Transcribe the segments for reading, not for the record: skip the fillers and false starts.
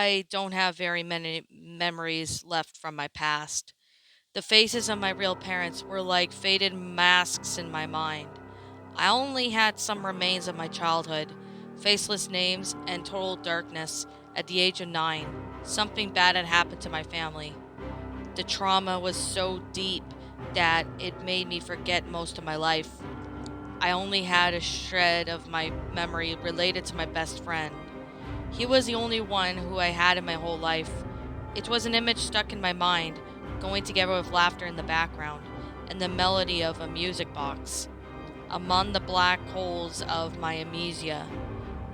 I don't have very many memories left from my past. The faces of my real parents were like faded masks in my mind. I only had some remains of my childhood, faceless names, and total darkness at the age of 9. Something bad had happened to my family. The trauma was so deep that it made me forget most of my life. I only had a shred of my memory related to my best friend. He was the only one who I had in my whole life. It was an image stuck in my mind, going together with laughter in the background and the melody of a music box. Among the black holes of my amnesia,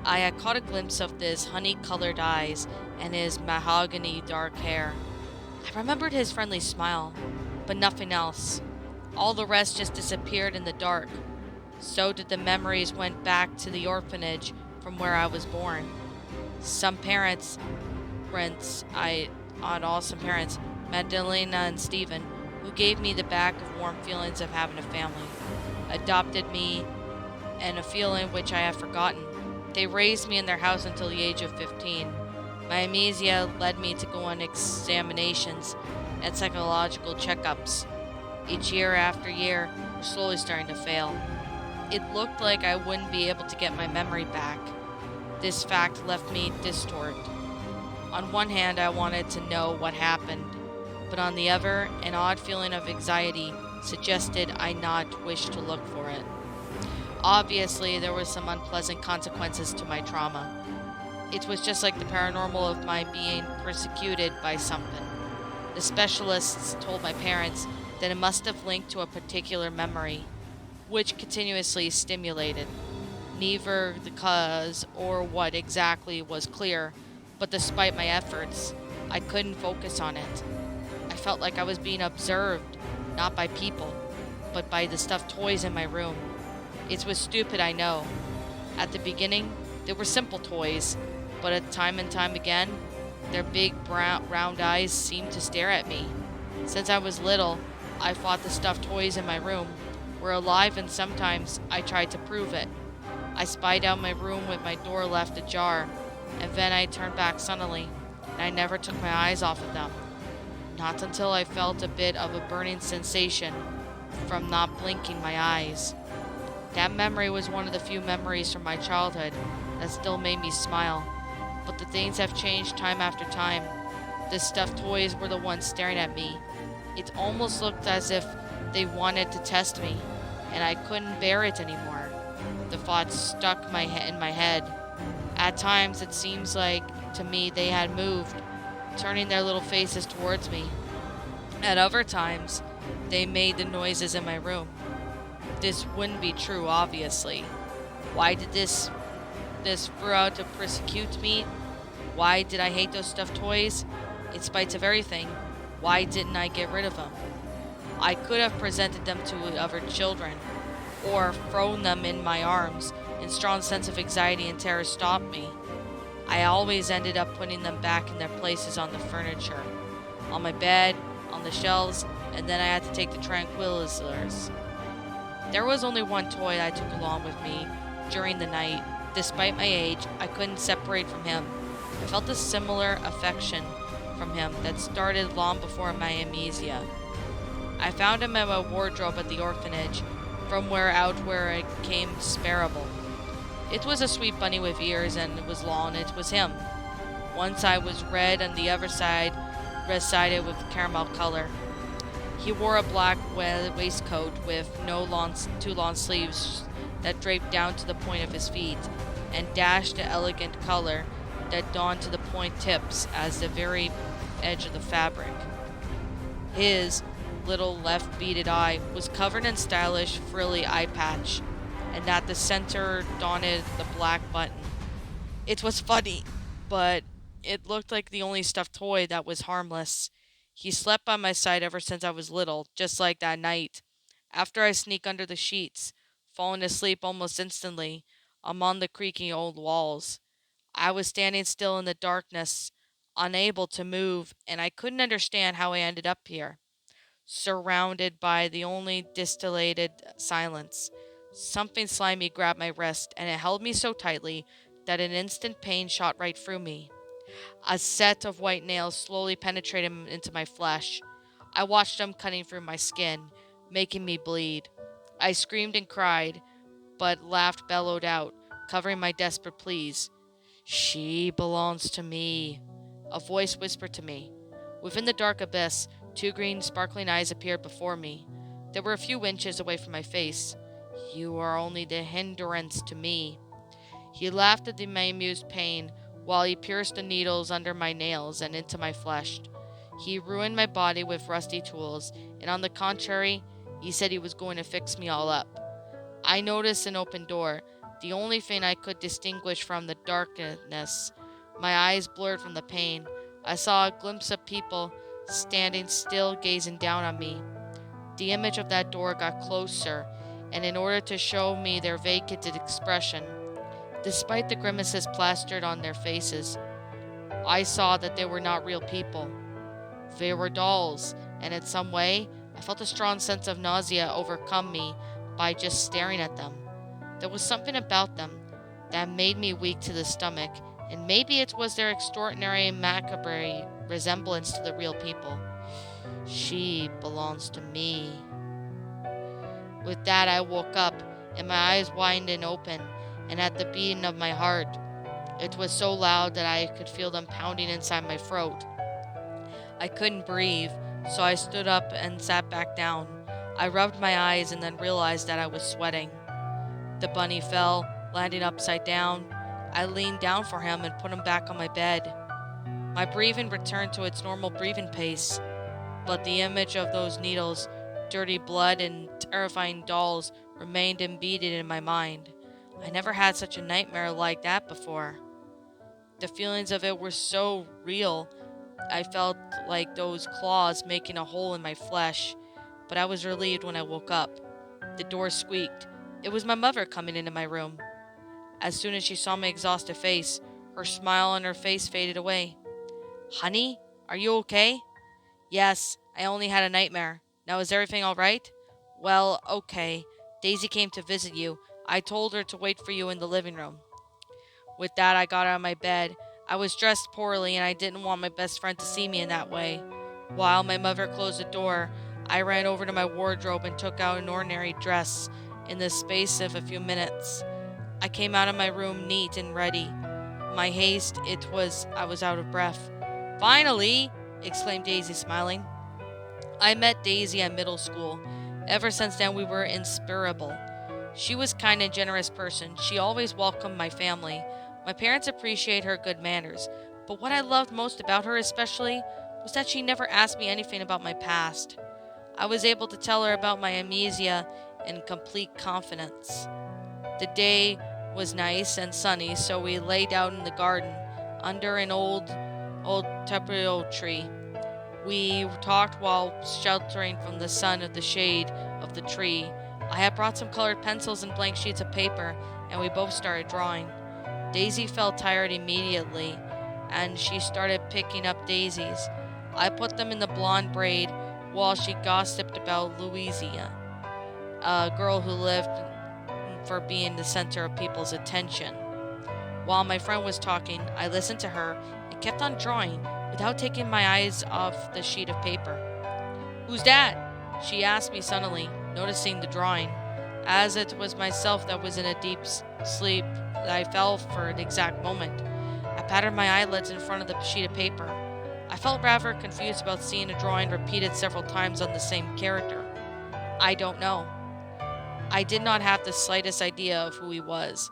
I had caught a glimpse of his honey-colored eyes and his mahogany dark hair. I remembered his friendly smile, but nothing else. All the rest just disappeared in the dark. So did the memories went back to the orphanage from where I was born. Some I had awesome parents, Magdalena and Stephen, who gave me the back of warm feelings of having a family, adopted me, and a feeling which I have forgotten. They raised me in their house until the age of 15. My amnesia led me to go on examinations and psychological checkups. Each year after year, were slowly starting to fail. It looked like I wouldn't be able to get my memory back. This fact left me distraught. On one hand, I wanted to know what happened, but on the other, an odd feeling of anxiety suggested I not wish to look for it. Obviously, there were some unpleasant consequences to my trauma. It was just like the paranormal of my being persecuted by something. The specialists told my parents that it must have linked to a particular memory, which continuously stimulated. Neither the cause or what exactly was clear, but despite my efforts, I couldn't focus on it. I felt like I was being observed, not by people, but by the stuffed toys in my room. It was stupid, I know. At the beginning, they were simple toys, but at time and time again, their big brown, round eyes seemed to stare at me. Since I was little, I thought the stuffed toys in my room were alive, and sometimes I tried to prove it. I spied out my room with my door left ajar, and then I turned back suddenly, and I never took my eyes off of them. Not until I felt a bit of a burning sensation from not blinking my eyes. That memory was one of the few memories from my childhood that still made me smile. But the things have changed time after time. The stuffed toys were the ones staring at me. It almost looked as if they wanted to test me, and I couldn't bear it anymore. The thoughts stuck in my head. At times, it seems like to me they had moved, turning their little faces towards me. At other times, they made the noises in my room. This wouldn't be true, obviously. Why did this grew out to persecute me? Why did I hate those stuffed toys? In spite of everything, why didn't I get rid of them? I could have presented them to other children, or thrown them in my arms, and strong sense of anxiety and terror stopped me. I always ended up putting them back in their places on the furniture, on my bed, on the shelves, and then I had to take the tranquilizers. There was only one toy I took along with me during the night. Despite my age, I couldn't separate from him. I felt a similar affection from him that started long before my amnesia. I found him in my wardrobe at the orphanage, from where it came sparable. It was a sweet bunny with ears, and it was long, and it was him. One side was red and the other side red-sided with caramel color. He wore a black waistcoat with too long sleeves that draped down to the point of his feet, and dashed an elegant color that dawned to the point tips as the very edge of the fabric. His little left beaded eye was covered in stylish frilly eye patch, and at the center dawnted the black button. It was funny, but it looked like the only stuffed toy that was harmless. He slept by my side ever since I was little, just like that night. After I sneak under the sheets, falling asleep almost instantly among the creaking old walls. I was standing still in the darkness, unable to move, and I couldn't understand how I ended up here, surrounded by the only distillated silence. Something slimy grabbed my wrist, and it held me so tightly that an instant pain shot right through me. A set of white nails slowly penetrated into my flesh. I watched them cutting through my skin, making me bleed. I screamed and cried, but laughed bellowed out, covering my desperate pleas. She belongs to me, a voice whispered to me. Within the dark abyss, two green, sparkling eyes appeared before me. They were a few inches away from my face. You are only the hindrance to me. He laughed at my amused pain while he pierced the needles under my nails and into my flesh. He ruined my body with rusty tools, and on the contrary, he said he was going to fix me all up. I noticed an open door, the only thing I could distinguish from the darkness. My eyes blurred from the pain. I saw a glimpse of people standing still, gazing down on me. The image of that door got closer, and in order to show me their vacated expression, despite the grimaces plastered on their faces, I saw that they were not real people. They were dolls, and in some way, I felt a strong sense of nausea overcome me by just staring at them. There was something about them that made me weak to the stomach, and maybe it was their extraordinary macabre resemblance to the real people. She belongs to me. With that, I woke up, and my eyes widened open, and at the beating of my heart, it was so loud that I could feel them pounding inside my throat. I couldn't breathe, so I stood up and sat back down. I rubbed my eyes and then realized that I was sweating. The bunny fell, landing upside down. I leaned down for him and put him back on my bed. My breathing returned to its normal breathing pace, but the image of those needles, dirty blood, and terrifying dolls remained embedded in my mind. I never had such a nightmare like that before. The feelings of it were so real. I felt like those claws making a hole in my flesh, but I was relieved when I woke up. The door squeaked. It was my mother coming into my room. As soon as she saw my exhausted face, her smile on her face faded away. Honey, are you okay? Yes, I only had a nightmare. Now is everything all right? Well, okay. Daisy came to visit you. I told her to wait for you in the living room. With that, I got out of my bed. I was dressed poorly, and I didn't want my best friend to see me in that way. While my mother closed the door, I ran over to my wardrobe and took out an ordinary dress. In the space of a few minutes, I came out of my room neat and ready. My haste, I was out of breath. Finally! Exclaimed Daisy, smiling. I met Daisy at middle school. Ever since then, we were inseparable. She was a kind and generous person. She always welcomed my family. My parents appreciate her good manners. But what I loved most about her especially was that she never asked me anything about my past. I was able to tell her about my amnesia in complete confidence. The day was nice and sunny, so we laid out in the garden under an old tapio tree. We talked while sheltering from the sun of the shade of the tree. I had brought some colored pencils and blank sheets of paper, and we both started drawing. Daisy felt tired immediately, and she started picking up daisies. I put them in the blonde braid while she gossiped about Louisa, a girl who lived for being the center of people's attention. While my friend was talking, I listened to her and kept on drawing without taking my eyes off the sheet of paper. Who's that? She asked me suddenly, noticing the drawing. As it was myself that was in a deep sleep, I fell for an exact moment. I patted my eyelids in front of the sheet of paper. I felt rather confused about seeing a drawing repeated several times on the same character. I don't know. I did not have the slightest idea of who he was.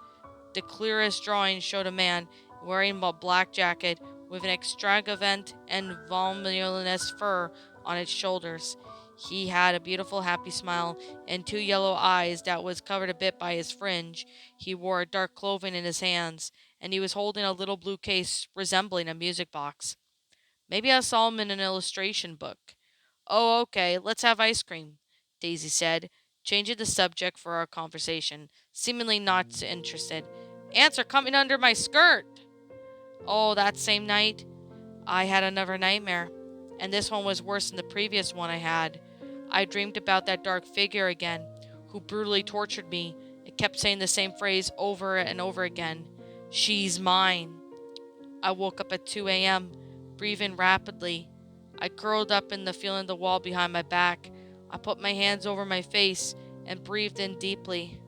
The clearest drawing showed a man wearing a black jacket with an extravagant and voluminous fur on its shoulders. He had a beautiful, happy smile and two yellow eyes that was covered a bit by his fringe. He wore dark clothing in his hands, and he was holding a little blue case resembling a music box. Maybe I saw him in an illustration book. Oh, okay, let's have ice cream, Daisy said, changing the subject for our conversation, seemingly not interested. Ants are coming under my skirt! Oh, that same night, I had another nightmare, and this one was worse than the previous one I had. I dreamed about that dark figure again, who brutally tortured me. It kept saying the same phrase over and over again. She's mine. I woke up at 2 a.m., breathing rapidly. I curled up in the feeling the wall behind my back. I put my hands over my face and breathed in deeply.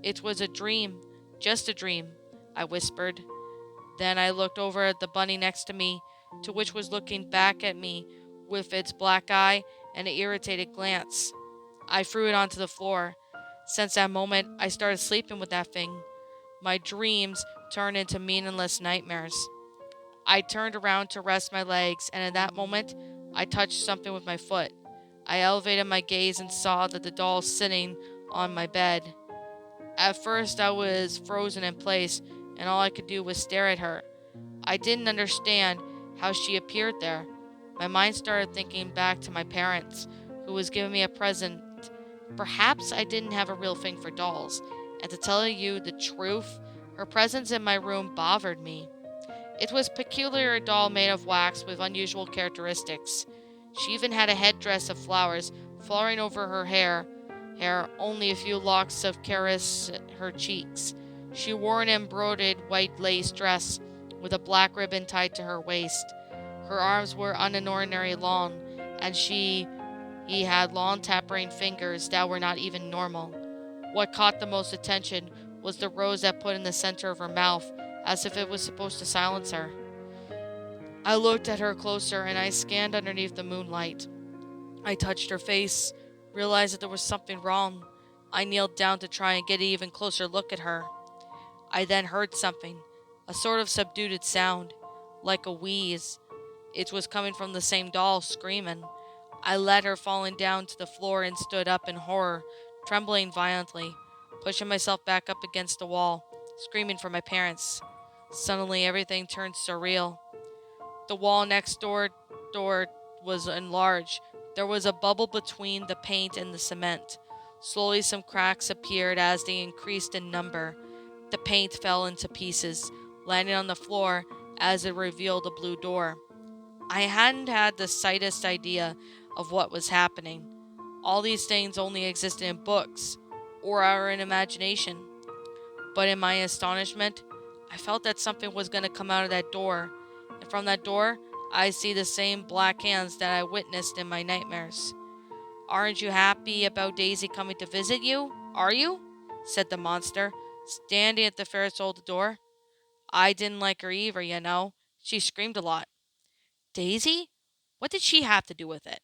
It was a dream, just a dream, I whispered. Then I looked over at the bunny next to me, to which was looking back at me with its black eye and an irritated glance. I threw it onto the floor. Since that moment, I started sleeping with that thing. My dreams turned into meaningless nightmares. I turned around to rest my legs, and at that moment, I touched something with my foot. I elevated my gaze and saw that the doll sitting on my bed. At first, I was frozen in place, and all I could do was stare at her. I didn't understand how she appeared there. My mind started thinking back to my parents, who was giving me a present. Perhaps I didn't have a real thing for dolls, and to tell you the truth, her presence in my room bothered me. It was peculiar, a doll made of wax with unusual characteristics. She even had a headdress of flowers flowing over her hair only a few locks of caress her cheeks. She wore an embroidered white lace dress with a black ribbon tied to her waist. Her arms were unordinarily long, and he had long tapering fingers that were not even normal. What caught the most attention was the rose that put in the center of her mouth, as if it was supposed to silence her. I looked at her closer, and I scanned underneath the moonlight. I touched her face, realized that there was something wrong. I kneeled down to try and get an even closer look at her. I then heard something, a sort of subdued sound, like a wheeze. It was coming from the same doll, screaming. I let her falling down to the floor and stood up in horror, trembling violently, pushing myself back up against the wall, screaming for my parents. Suddenly everything turned surreal. The wall next door was enlarged. There was a bubble between the paint and the cement. Slowly some cracks appeared as they increased in number. The paint fell into pieces, landing on the floor as it revealed a blue door. I hadn't had the slightest idea of what was happening. All these things only existed in books, or our in imagination. But in my astonishment, I felt that something was going to come out of that door, and from that door, I see the same black hands that I witnessed in my nightmares. "Aren't you happy about Daisy coming to visit you, are you?" said the monster, standing at the threshold of the door. I didn't like her either, you know. She screamed a lot. Daisy? What did she have to do with it?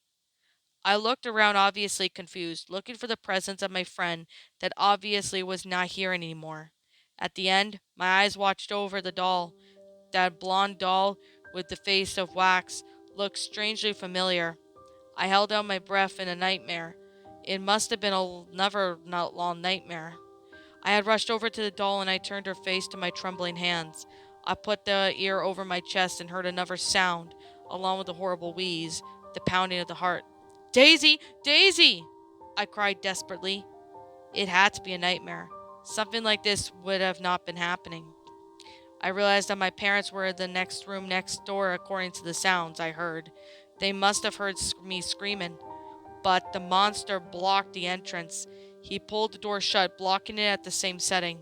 I looked around, obviously confused, looking for the presence of my friend that obviously was not here anymore. At the end, my eyes watched over the doll. That blonde doll with the face of wax looked strangely familiar. I held out my breath in a nightmare. It must have been another not long nightmare. I had rushed over to the doll and I turned her face to my trembling hands. I put the ear over my chest and heard another sound, along with the horrible wheeze, the pounding of the heart. "Daisy! Daisy!" I cried desperately. It had to be a nightmare. Something like this would have not been happening. I realized that my parents were in the next room next door according to the sounds I heard. They must have heard me screaming, but the monster blocked the entrance. He pulled the door shut, blocking it at the same setting.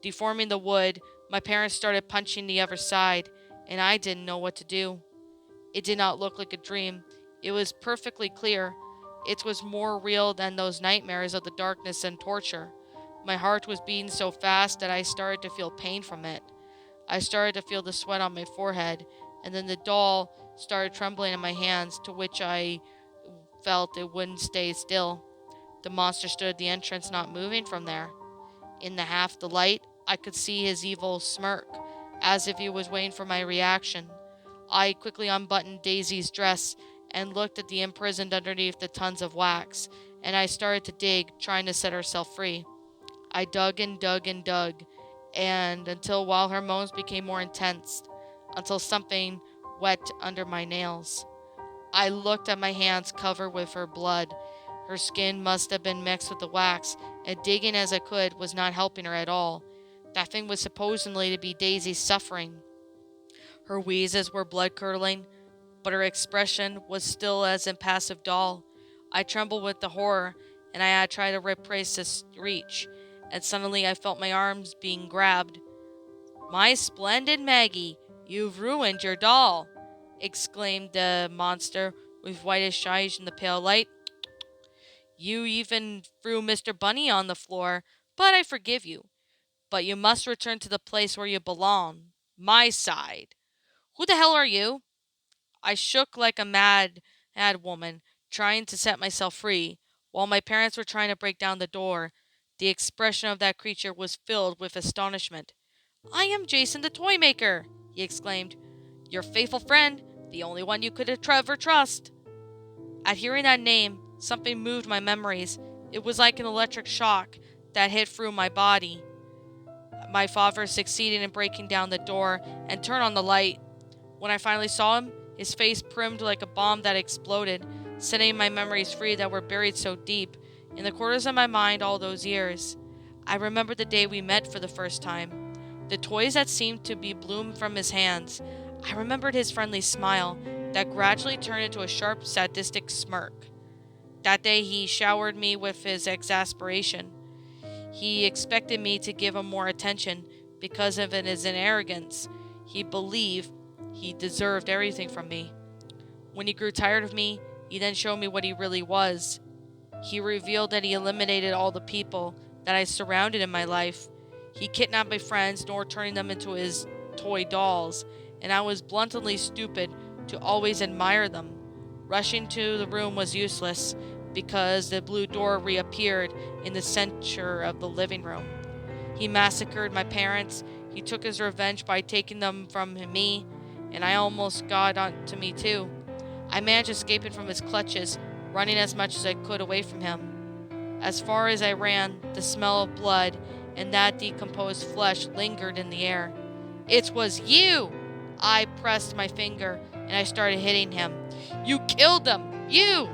Deforming the wood, my parents started punching the other side, and I didn't know what to do. It did not look like a dream. It was perfectly clear. It was more real than those nightmares of the darkness and torture. My heart was beating so fast that I started to feel pain from it. I started to feel the sweat on my forehead, and then the doll started trembling in my hands, to which I felt it wouldn't stay still. The monster stood at the entrance, not moving from there. In the half the light, I could see his evil smirk, as if he was waiting for my reaction. I quickly unbuttoned Daisy's dress and looked at the imprisoned underneath the tons of wax, and I started to dig, trying to set herself free. I dug and dug and dug, and until while her moans became more intense, until something wet under my nails. I looked at my hands covered with her blood. Her skin must have been mixed with the wax, and digging as I could was not helping her at all. That thing was supposedly to be Daisy suffering. Her wheezes were blood-curdling, but her expression was still as impassive doll. I trembled with the horror, and I had tried to repress this reach, and suddenly I felt my arms being grabbed. "My splendid Maggie, "You've ruined your doll," exclaimed the monster with whitish eyes in the pale light. "You even threw Mr. Bunny on the floor, but I forgive you. But you must return to the place where you belong, my side. Who the hell are you?" I shook like a mad woman, trying to set myself free, while my parents were trying to break down the door. The expression of that creature was filled with astonishment. "I am Jason the Toymaker," he exclaimed. "Your faithful friend, the only one you could ever trust." At hearing that name, something moved my memories. It was like an electric shock that hit through my body. My father succeeded in breaking down the door and turned on the light. When I finally saw him, his face primed like a bomb that exploded, setting my memories free that were buried so deep in the corners of my mind all those years. I remembered the day we met for the first time, the toys that seemed to be bloomed from his hands. I remembered his friendly smile that gradually turned into a sharp, sadistic smirk. That day he showered me with his exasperation. He expected me to give him more attention because of his arrogance. He believed he deserved everything from me. When he grew tired of me, he then showed me what he really was. He revealed that he eliminated all the people that I surrounded in my life. He kidnapped my friends, nor turning them into his toy dolls, and I was bluntly stupid to always admire them. Rushing to the room was useless because the blue door reappeared in the center of the living room. He massacred my parents. He took his revenge by taking them from me, and I almost got onto me too. I managed escaping from his clutches, running as much as I could away from him. As far as I ran, the smell of blood and that decomposed flesh lingered in the air. "It was you!" I pressed my finger, and I started hitting him. "You killed them! You!"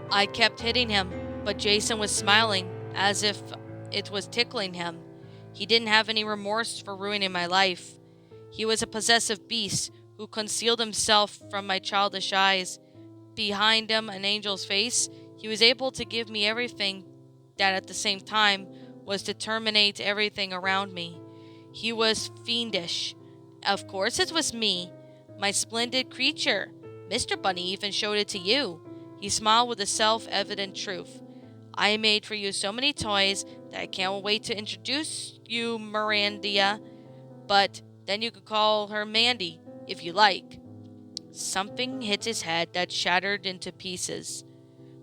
I kept hitting him, but Jason was smiling, as if it was tickling him. He didn't have any remorse for ruining my life. He was a possessive beast who concealed himself from my childish eyes. Behind him, an angel's face, he was able to give me everything that at the same time was to terminate everything around me. He was fiendish. Of course it was me, my splendid creature. Mr. Bunny even showed it to you. He smiled with a self-evident truth. "I made for you so many toys that I can't wait to introduce you, Mirandia. But then you could call her Mandy, if you like." Something hit his head that shattered into pieces.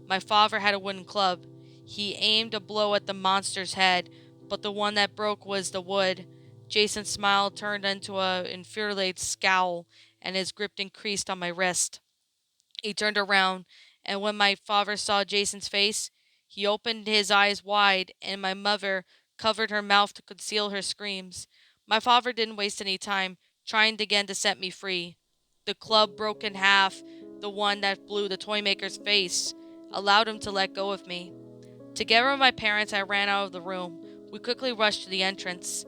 My father had a wooden club. He aimed a blow at the monster's head, but the one that broke was the wood. Jason's smile turned into an infuriated scowl, and his grip increased on my wrist. He turned around, and when my father saw Jason's face, he opened his eyes wide, and my mother covered her mouth to conceal her screams. My father didn't waste any time, trying again to set me free. The club broke in half, the one that blew the Toymaker's face, allowed him to let go of me. Together with my parents, I ran out of the room. We quickly rushed to the entrance.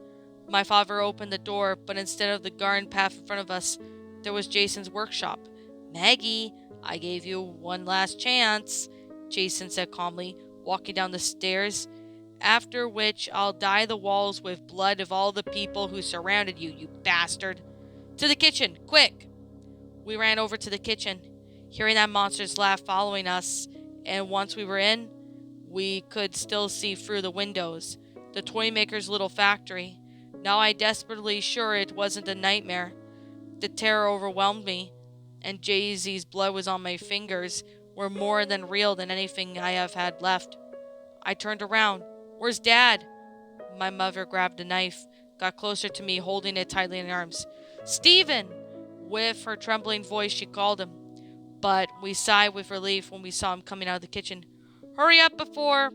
My father opened the door, but instead of the garden path in front of us, there was Jason's workshop. "Maggie, I gave you one last chance," Jason said calmly, walking down the stairs. "After which I'll dye the walls with blood of all the people who surrounded you, you bastard. To the kitchen, quick!" We ran over to the kitchen, hearing that monster's laugh following us, and once we were in, we could still see through the windows the Toymaker's little factory. Now I desperately sure it wasn't a nightmare. The terror overwhelmed me, and Jay-Z's blood was on my fingers were more than real than anything I have had left. I turned around. "Where's Dad?" My mother grabbed a knife, got closer to me, holding it tightly in her arms. "Stephen!" With her trembling voice, she called him, but we sighed with relief when we saw him coming out of the kitchen. "Hurry up before—"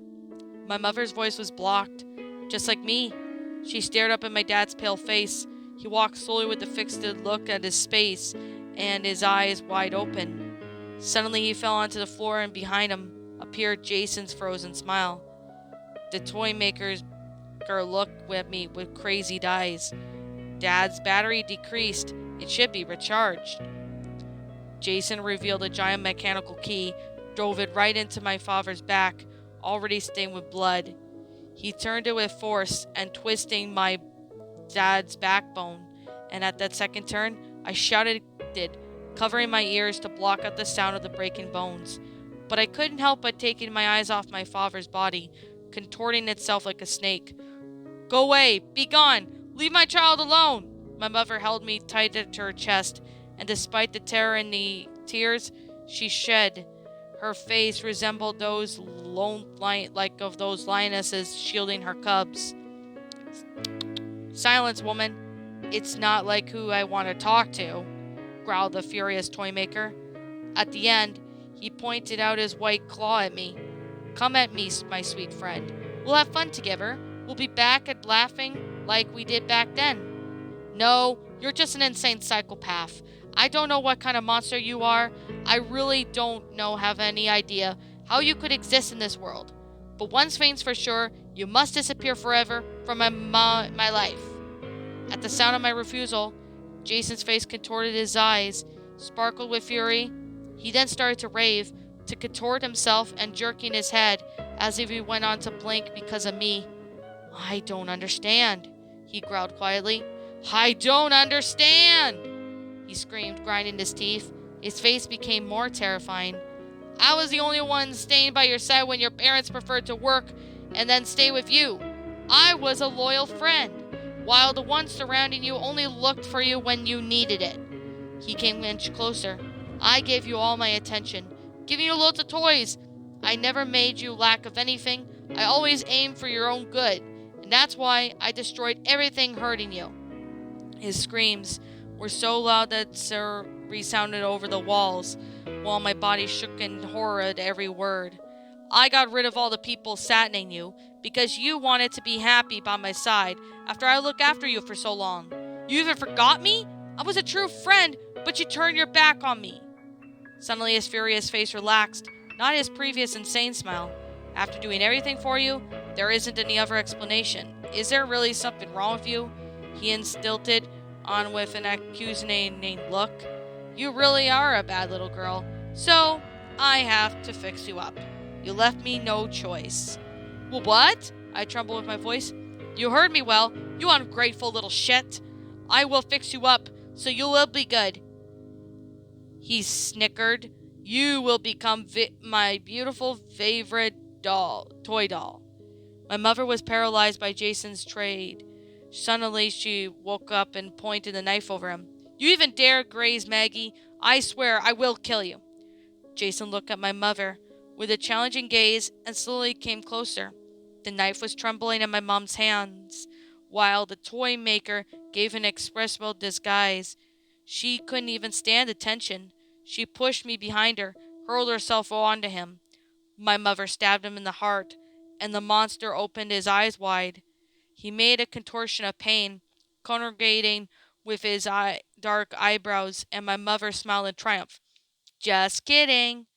My mother's voice was blocked, just like me. She stared up at my dad's pale face. He walked slowly with a fixed look at his face and his eyes wide open. Suddenly he fell onto the floor, and behind him appeared Jason's frozen smile. The Toymaker looked at me with crazy eyes. "Dad's battery decreased. It should be recharged." Jason revealed a giant mechanical key, drove it right into my father's back, already stained with blood. He turned it with force and twisting my dad's backbone, and at that second turn, I shouted, covering my ears to block out the sound of the breaking bones. But I couldn't help but taking my eyes off my father's body, contorting itself like a snake. Go away! Be gone! Leave my child alone! My mother held me tight to her chest, and despite the terror and the tears she shed, her face resembled those of those lionesses shielding her cubs. Silence, woman. It's not like who I want to talk to, growled the furious Toymaker. At the end, he pointed out his white claw at me. Come at me, my sweet friend. We'll have fun together. We'll be back at laughing like we did back then. No, you're just an insane psychopath. I don't know what kind of monster you are. I really don't have any idea how you could exist in this world. But one thing's for sure, you must disappear forever from my life. At the sound of my refusal, Jason's face contorted, his eyes sparkled with fury. He then started to rave, to contort himself and jerking his head as if he went on to blink because of me. I don't understand, he growled quietly. I don't understand, he screamed, grinding his teeth. His face became more terrifying. I was the only one staying by your side when your parents preferred to work and then stay with you. I was a loyal friend, while the ones surrounding you only looked for you when you needed it. He came an inch closer. I gave you all my attention, giving you loads of toys. I never made you lack of anything. I always aimed for your own good, and that's why I destroyed everything hurting you. His screams were so loud that Sir resounded over the walls, while my body shook in horror at every word. I got rid of all the people saddening you, because you wanted to be happy by my side after I looked after you for so long. You even forgot me? I was a true friend, but you turned your back on me. Suddenly his furious face relaxed, not his previous insane smile. After doing everything for you, there isn't any other explanation. Is there really something wrong with you? He instilted on with an accusing look. You really are a bad little girl, so I have to fix you up. You left me no choice. Well, what? I trembled with my voice. You heard me well, you ungrateful little shit. I will fix you up, so you will be good. He snickered. You will become my beautiful favorite toy doll. My mother was paralyzed by Jason's trade. Suddenly she woke up and pointed the knife over him. You even dare graze Maggie? I swear I will kill you. Jason looked at my mother with a challenging gaze and slowly came closer. The knife was trembling in my mom's hands, while the Toymaker gave an expressive disguise. She couldn't even stand the tension. She pushed me behind her, hurled herself onto him. My mother stabbed him in the heart, and the monster opened his eyes wide. He made a contortion of pain, congregating with his dark eyebrows, and my mother smiled in triumph. Just kidding.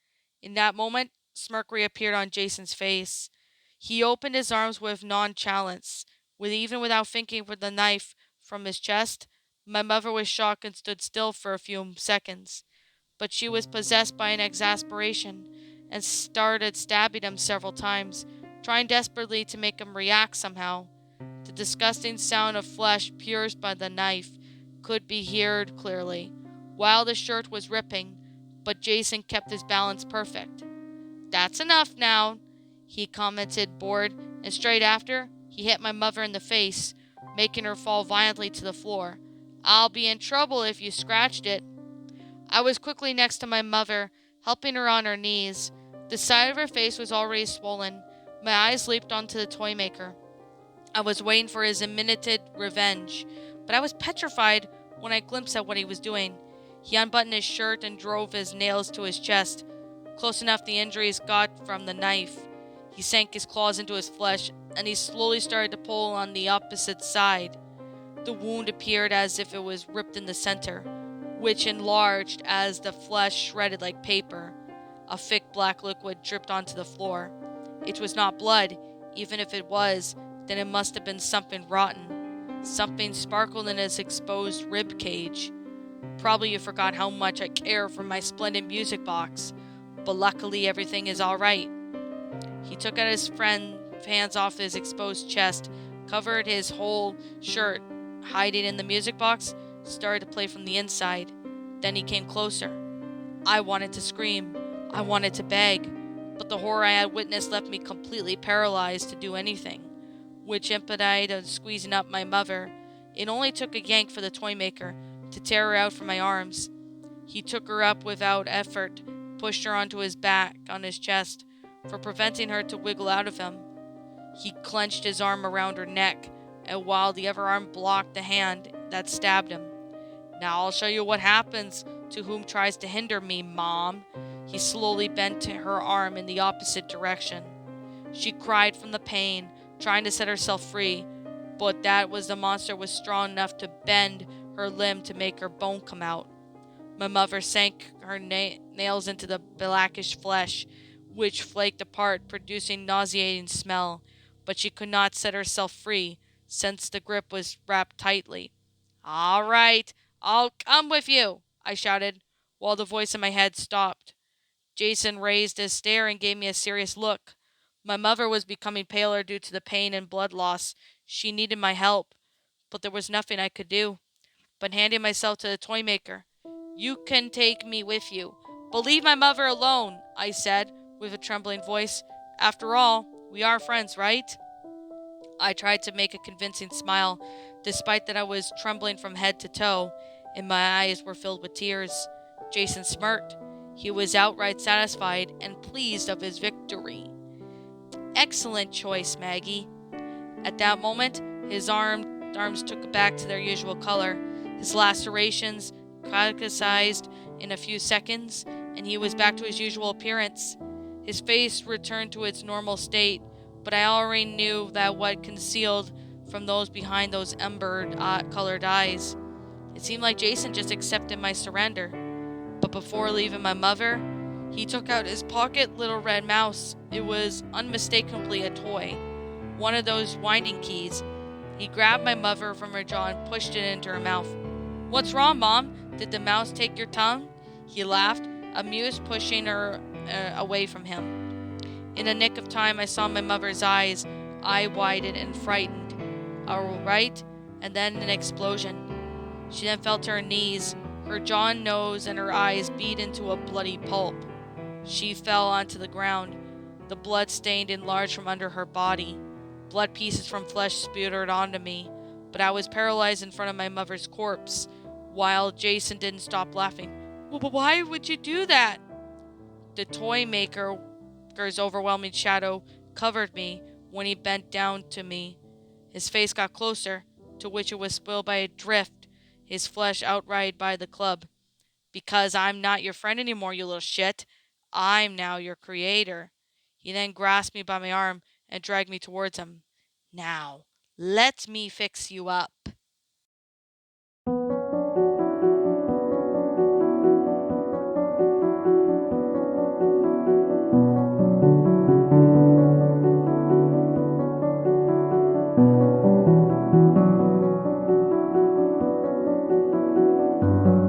In that moment, smirk reappeared on Jason's face. He opened his arms with nonchalance, even without thinking for the knife from his chest. My mother was shocked and stood still for a few seconds, but she was possessed by an exasperation and started stabbing him several times, trying desperately to make him react somehow. The disgusting sound of flesh pierced by the knife could be heard clearly, while the shirt was ripping, but Jason kept his balance perfect. That's enough now, he commented, bored, and straight after, he hit my mother in the face, making her fall violently to the floor. I'll be in trouble if you scratched it. I was quickly next to my mother, helping her on her knees. The side of her face was already swollen. My eyes leaped onto the Toymaker. I was waiting for his imminent revenge, but I was petrified when I glimpsed at what he was doing. He unbuttoned his shirt and drove his nails to his chest, close enough the injuries got from the knife. He sank his claws into his flesh, and he slowly started to pull on the opposite side. The wound appeared as if it was ripped in the center, which enlarged as the flesh shredded like paper. A thick black liquid dripped onto the floor. It was not blood. Even if it was, then it must have been something rotten. Something sparkled in his exposed rib cage. Probably you forgot how much I care for my splendid music box, but luckily everything is all right. He took out his friend's hands off his exposed chest, covered his whole shirt, hiding in the music box. started to play from the inside. Then he came closer. I wanted to scream. I wanted to beg. But the horror I had witnessed left me completely paralyzed to do anything, which impeded squeezing up my mother. It only took a yank for the Toymaker to tear her out from my arms. He took her up without effort, pushed her onto his back, on his chest, for preventing her to wiggle out of him. He clenched his arm around her neck, and while the other arm blocked the hand that stabbed him. Now I'll show you what happens to whom tries to hinder me, Mom. He slowly bent her arm in the opposite direction. She cried from the pain, trying to set herself free, but that was the monster was strong enough to bend her limb to make her bone come out. My mother sank her nails into the blackish flesh, which flaked apart, producing nauseating smell, but she could not set herself free, since the grip was wrapped tightly. "All right, I'll come with you," I shouted, while the voice in my head stopped. Jason raised his stare and gave me a serious look. My mother was becoming paler due to the pain and blood loss. She needed my help, but there was nothing I could do but handing myself to the Toymaker. "You can take me with you, but leave my mother alone," I said, with a trembling voice. "After all, we are friends, right?" I tried to make a convincing smile, despite that I was trembling from head to toe, and my eyes were filled with tears. Jason smirked. He was outright satisfied and pleased of his victory. "Excellent choice, Maggie." At that moment, his arms took back to their usual color. His lacerations cauterized in a few seconds, and he was back to his usual appearance. His face returned to its normal state, but I already knew that what concealed from those behind those ember-colored eyes. It seemed like Jason just accepted my surrender. But before leaving my mother, he took out his pocket little red mouse. It was unmistakably a toy, one of those winding keys. He grabbed my mother from her jaw and pushed it into her mouth. "What's wrong, Mom? Did the mouse take your tongue?" He laughed, amused, pushing her away from him. In a nick of time, I saw my mother's eyes, eye-widened and frightened. All right, and then an explosion. She then fell to her knees, her jaw and nose and her eyes beat into a bloody pulp. She fell onto the ground. The blood stained and enlarged from under her body. Blood pieces from flesh sputtered onto me, but I was paralyzed in front of my mother's corpse, while Jason didn't stop laughing. "Why would you do that?" The Toymaker's overwhelming shadow covered me when he bent down to me. His face got closer, to which it was spoiled by a drift, his flesh outright by the club. "Because I'm not your friend anymore, you little shit. I'm now your creator." He then grasped me by my arm and dragged me towards him. "Now, let me fix you up."